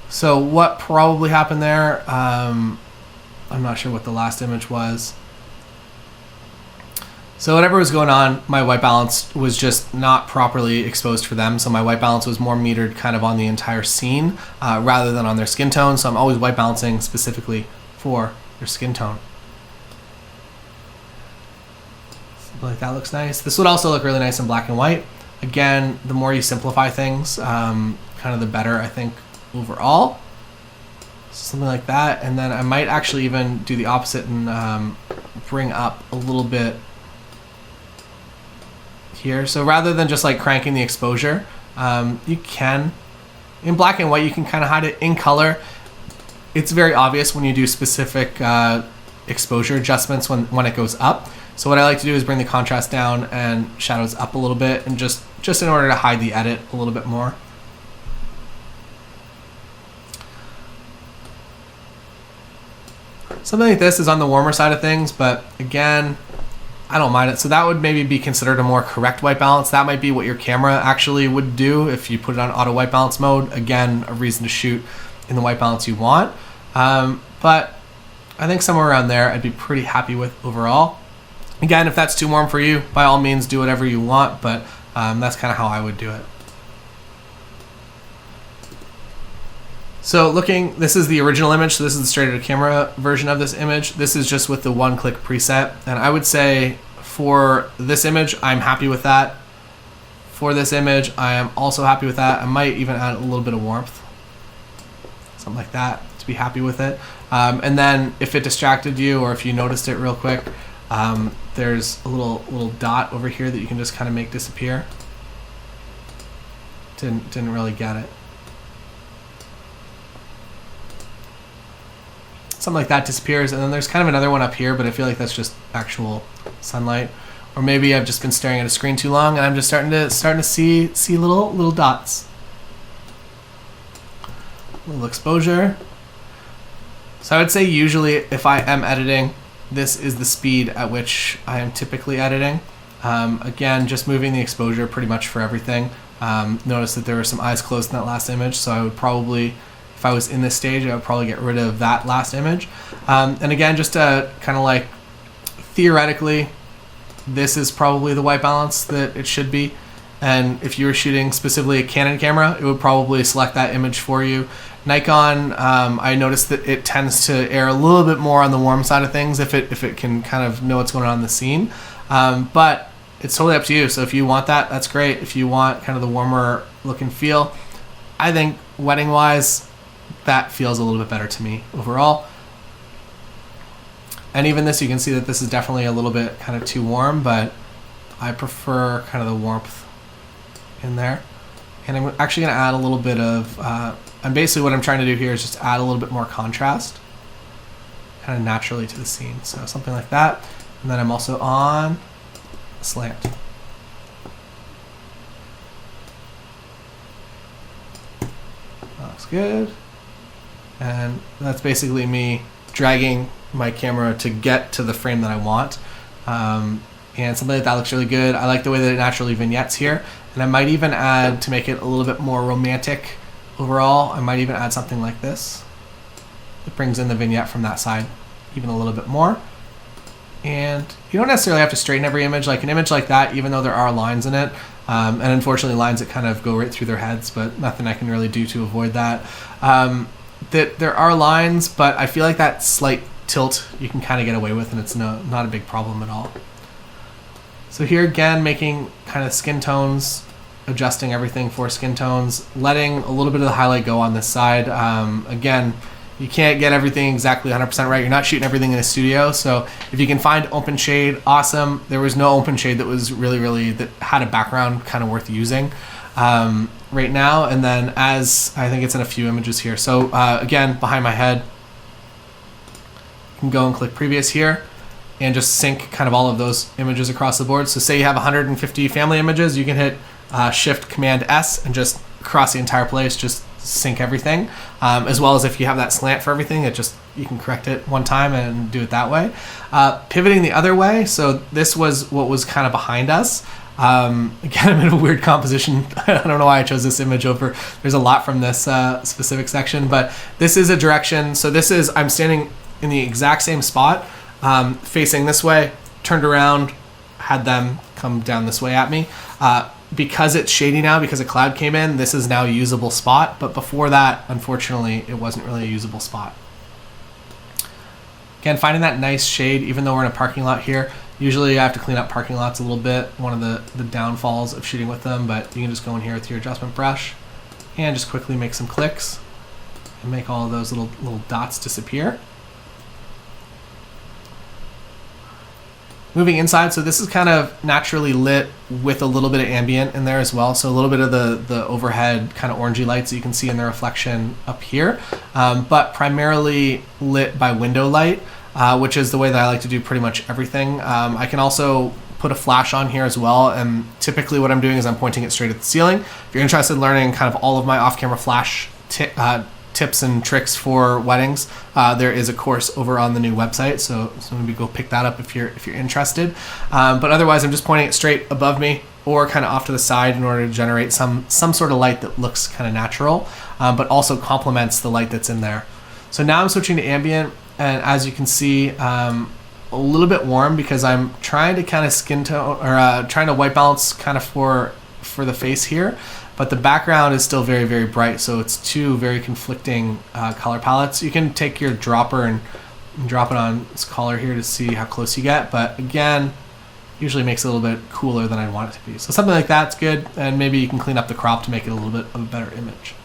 S1: So what probably happened there, I'm not sure what the last image was. So whatever was going on, my white balance was just not properly exposed for them. So my white balance was more metered kind of on the entire scene rather than on their skin tone. So I'm always white balancing specifically for their skin tone. Something like that looks nice. This would also look really nice in black and white. Again, the more you simplify things, kind of the better, I think, overall. Something like that. And then I might actually even do the opposite and bring up a little bit here. So rather than just like cranking the exposure, you can, in black and white, you can kind of hide it. In color, it's very obvious when you do specific exposure adjustments when it goes up. So what I like to do is bring the contrast down and shadows up a little bit, and just in order to hide the edit a little bit more. Something like this is on the warmer side of things, but again, I don't mind it. So that would maybe be considered a more correct white balance. That might be what your camera actually would do if you put it on auto white balance mode. Again, a reason to shoot in the white balance you want. But I think somewhere around there I'd be pretty happy with overall. Again, if that's too warm for you, by all means do whatever you want, but that's kind of how I would do it. So this is the original image, so this is the straight to camera version of this image. This is just with the one-click preset, and I would say for this image, I'm happy with that. For this image, I am also happy with that. I might even add a little bit of warmth, something like that, to be happy with it. And then if it distracted you, or if you noticed it real quick, there's a little dot over here that you can just kind of make disappear. Didn't really get it. Something like that disappears, and then there's kind of another one up here, but I feel like that's just actual sunlight, or maybe I've just been staring at a screen too long, and I'm just starting to see little dots. Little exposure. So I would say usually if I am editing, this is the speed at which I am typically editing. Again, just moving the exposure pretty much for everything. Notice that there were some eyes closed in that last image, so I would probably, if I was in this stage, I would probably get rid of that last image. And again, just to kind of like theoretically, this is probably the white balance that it should be. And if you were shooting specifically a Canon camera, it would probably select that image for you. Nikon, I noticed that it tends to err a little bit more on the warm side of things if it can kind of know what's going on in the scene. But it's totally up to you. So if you want that, that's great. If you want kind of the warmer look and feel, I think wedding wise, that feels a little bit better to me overall. And even this, you can see that this is definitely a little bit kind of too warm, but I prefer kind of the warmth in there. And I'm actually going to add a little bit of, and basically what I'm trying to do here is just add a little bit more contrast kind of naturally to the scene. So something like that. And then I'm also on slant. That looks good. And that's basically me dragging my camera to get to the frame that I want. And something like that looks really good. I like the way that it naturally vignettes here. And I might even add, to make it a little bit more romantic overall, I might even add something like this. It brings in the vignette from that side even a little bit more. And you don't necessarily have to straighten every image. Like an image like that, even though there are lines in it, and unfortunately lines that kind of go right through their heads, but nothing I can really do to avoid that. That there are lines, but I feel like that slight tilt you can kind of get away with, and it's not a big problem at all. So here again, making kind of skin tones, adjusting everything for skin tones, letting a little bit of the highlight go on this side. Again, you can't get everything exactly 100% right. You're not shooting everything in a studio, so if you can find open shade, awesome. There was no open shade that was really that had a background kind of worth using right now. And then as I think it's in a few images here. So again, behind my head, you can go and click previous here and just sync kind of all of those images across the board. So say you have 150 family images, you can hit Shift Command S and just across the entire place, just sync everything. As well as if you have that slant for everything, you can correct it one time and do it that way. Pivoting the other way, so this was what was kind of behind us. Again, I'm in a weird composition. I don't know why I chose this image over. There's a lot from this specific section, but this is a direction. So I'm standing in the exact same spot, facing this way, turned around, had them come down this way at me. Because it's shady now, because a cloud came in, this is now a usable spot. But before that, unfortunately, it wasn't really a usable spot. Again, finding that nice shade, even though we're in a parking lot here. Usually I have to clean up parking lots a little bit, one of the downfalls of shooting with them, but you can just go in here with your adjustment brush and just quickly make some clicks and make all of those little dots disappear. Moving inside, so this is kind of naturally lit with a little bit of ambient in there as well. So a little bit of the overhead kind of orangey lights that you can see in the reflection up here, but primarily lit by window light, which is the way that I like to do pretty much everything. I can also put a flash on here as well, and typically what I'm doing is I'm pointing it straight at the ceiling. If you're interested in learning kind of all of my off-camera flash tips and tricks for weddings, there is a course over on the new website, so maybe go pick that up if you're interested. But otherwise, I'm just pointing it straight above me or kind of off to the side in order to generate some sort of light that looks kind of natural, but also complements the light that's in there. So now I'm switching to ambient, and as you can see, a little bit warm because I'm trying to kind of skin tone or trying to white balance kind of for the face here. But the background is still very, very bright, so it's two very conflicting color palettes. You can take your dropper and drop it on this collar here to see how close you get, but again, usually makes it a little bit cooler than I want it to be. So something like that's good, and maybe you can clean up the crop to make it a little bit of a better image.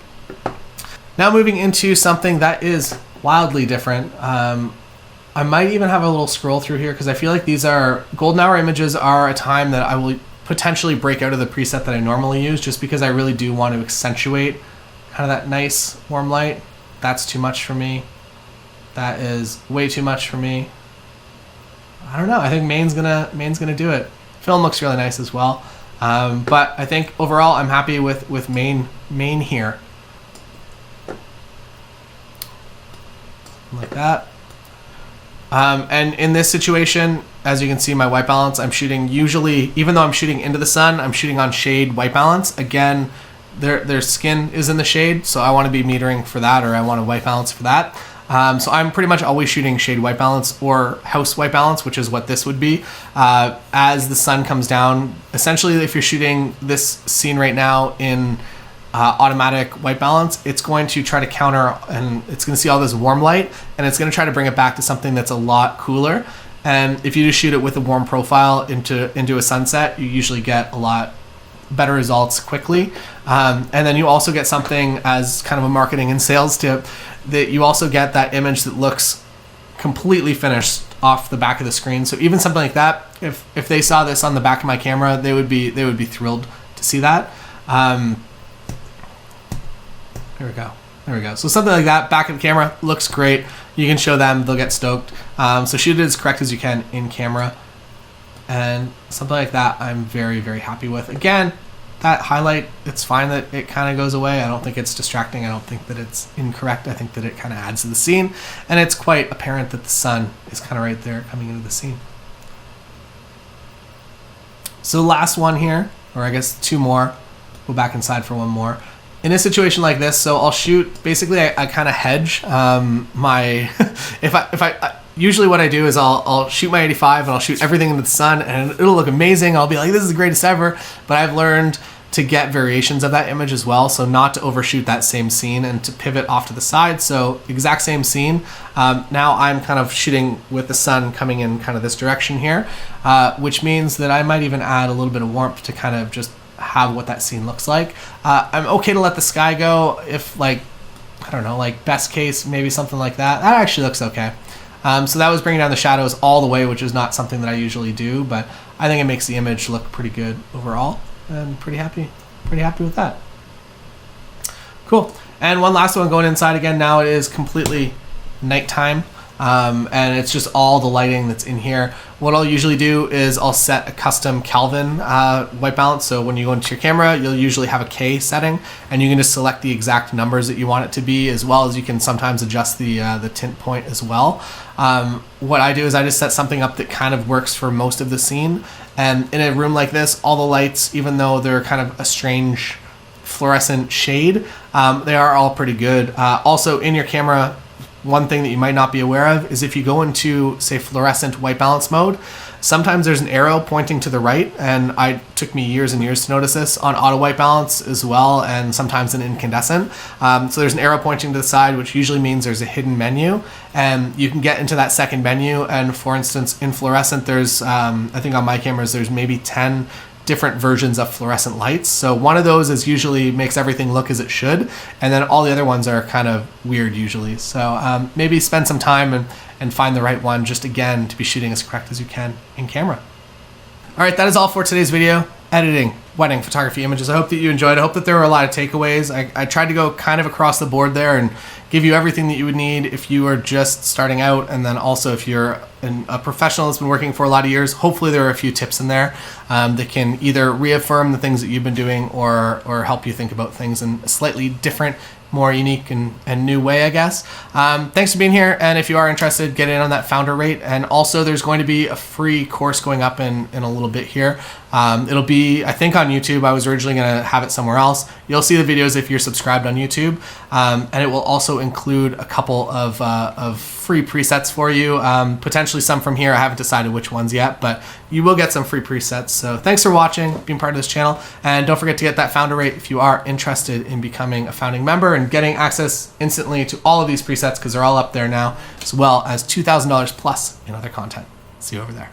S1: Now moving into something that is wildly different. I might even have a little scroll through here because I feel like these are golden hour images are a time that I will potentially break out of the preset that I normally use, just because I really do want to accentuate kind of that nice warm light. That's too much for me. That is way too much for me. I don't know. I think main's gonna do it. Film looks really nice as well, but I think overall I'm happy with main here. Like that. And in this situation, as you can see, my white balance, I'm shooting usually, even though I'm shooting into the sun, I'm shooting on shade white balance. Again, their skin is in the shade, so I want to be metering for that, or I want a white balance for that. So I'm pretty much always shooting shade white balance or house white balance, which is what this would be. As the sun comes down, essentially if you're shooting this scene right now in automatic white balance, it's going to try to counter, and it's going to see all this warm light, and it's going to try to bring it back to something that's a lot cooler. And if you just shoot it with a warm profile into a sunset, you usually get a lot better results quickly. And then you also get something as kind of a marketing and sales tip, that you also get that image that looks completely finished off the back of the screen. So even something like that, if they saw this on the back of my camera, they would be thrilled to see that. There we go. So something like that, back of the camera, looks great. You can show them, they'll get stoked. So shoot it as correct as you can in camera. And something like that, I'm very, very happy with. Again, that highlight, it's fine that it kind of goes away. I don't think it's distracting. I don't think that it's incorrect. I think that it kind of adds to the scene. And it's quite apparent that the sun is kind of right there coming into the scene. So last one here, or I guess two more. Go back inside for one more. In a situation like this, so I'll shoot, basically I kind of hedge my, if I usually what I do is I'll shoot my 85 and I'll shoot everything into the sun and it'll look amazing. I'll be like, this is the greatest ever. But I've learned to get variations of that image as well. So not to overshoot that same scene and to pivot off to the side. So exact same scene. Now I'm kind of shooting with the sun coming in kind of this direction here, which means that I might even add a little bit of warmth to kind of just have what that scene looks like. I'm okay to let the sky go if, like, I don't know, like best case, maybe something like that. That actually looks okay. So that was bringing down the shadows all the way, which is not something that I usually do, but I think it makes the image look pretty good overall, and pretty happy with that. Cool. And one last one going inside again. Now it is completely nighttime. And it's just all the lighting that's in here. What I'll usually do is I'll set a custom Kelvin white balance. So when you go into your camera, you'll usually have a K setting, and you can just select the exact numbers that you want it to be, as well as you can sometimes adjust the tint point as well. What I do is I just set something up that kind of works for most of the scene. And in a room like this, all the lights, even though they're kind of a strange fluorescent shade, they are all pretty good. Also in your camera, one thing that you might not be aware of is if you go into, say, fluorescent white balance mode, Sometimes there's an arrow pointing to the right, and it took me years and years to notice this on auto white balance as well, and sometimes in incandescent. So there's an arrow pointing to the side, which usually means there's a hidden menu, and you can get into that second menu. And for instance, in fluorescent, there's I think on my cameras there's maybe 10 different versions of fluorescent lights. So one of those is usually makes everything look as it should, and then all the other ones are kind of weird usually. So maybe spend some time and find the right one, just again to be shooting as correct as you can in camera. All right, that is all for today's video. Editing, wedding, photography, images. I hope that you enjoyed. I hope that there were a lot of takeaways. I tried to go kind of across the board there and give you everything that you would need if you are just starting out, and then also if you're a professional that's been working for a lot of years. Hopefully there are a few tips in there that can either reaffirm the things that you've been doing or help you think about things in a slightly different, more unique and new way, I guess. Thanks for being here, and if you are interested, get in on that founder rate. And also there's going to be a free course going up in a little bit here. It'll be, I think, on YouTube. I was originally going to have it somewhere else. You'll see the videos if you're subscribed on YouTube, and it will also include a couple of free presets for you, potentially some from here. I haven't decided which ones yet, but you will get some free presets. So thanks for watching, being part of this channel, and don't forget to get that founder rate if you are interested in becoming a founding member and getting access instantly to all of these presets, because they're all up there now, as well as $2,000 plus in other content. See you over there.